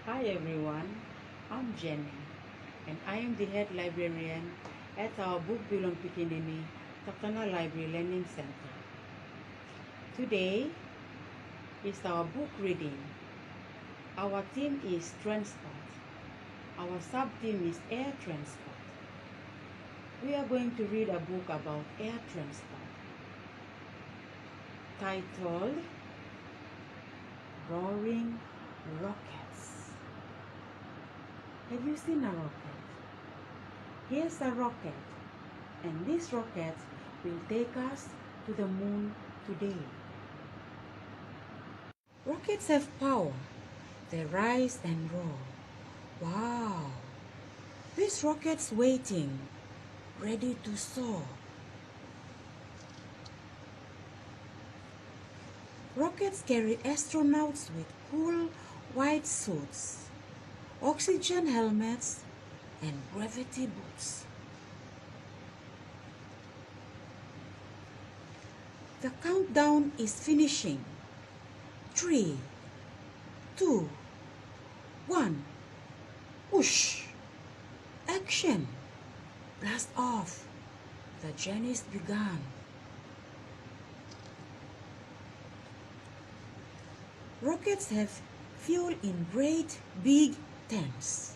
Hi everyone, I'm Jenny and I am the head librarian at our book bilong Pikinini Library Learning Center. Today is our book reading. Our theme is transport. Our sub-theme is air transport. We are going to read a book about air transport titled Roaring Rockets. Have you seen a rocket? Here's a rocket, and this rocket will take us to the moon today. Rockets have power. They rise and roar. Wow! This rocket's waiting, ready to soar. Rockets carry astronauts with cool white suits, oxygen helmets, and gravity boots. The countdown is finishing. 3, 2, 1. Whoosh! Action! Blast off! The journey's begun. Rockets have fuel in great big tanks.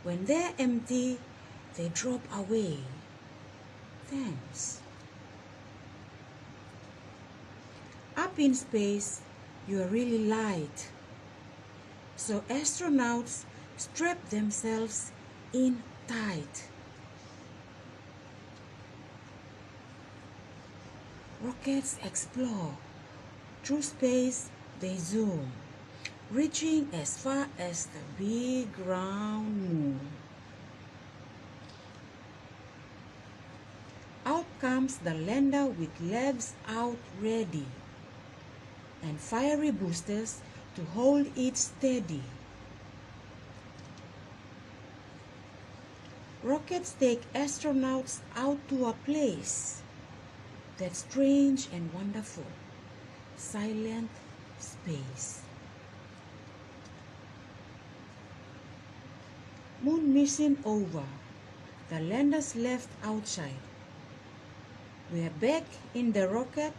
When they're empty, they drop away. Thanks. Up in space, you are really light. So astronauts strap themselves in tight. Rockets explore. Through space, they zoom, reaching as far as the big round moon. Out comes the lander with legs out ready and fiery boosters to hold it steady. Rockets take astronauts out to a place that's strange and wonderful. Silent space. Moon mission over. The landers left outside. We are back in the rocket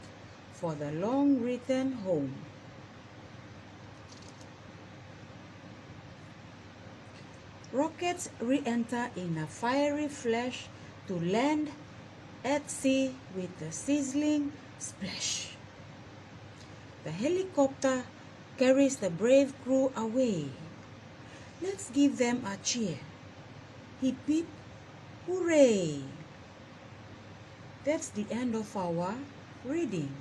for the long return home. Rockets re-enter in a fiery flash to land at sea with a sizzling splash. The helicopter carries the brave crew away. Let's give them a cheer. Hip hip, hooray! That's the end of our reading.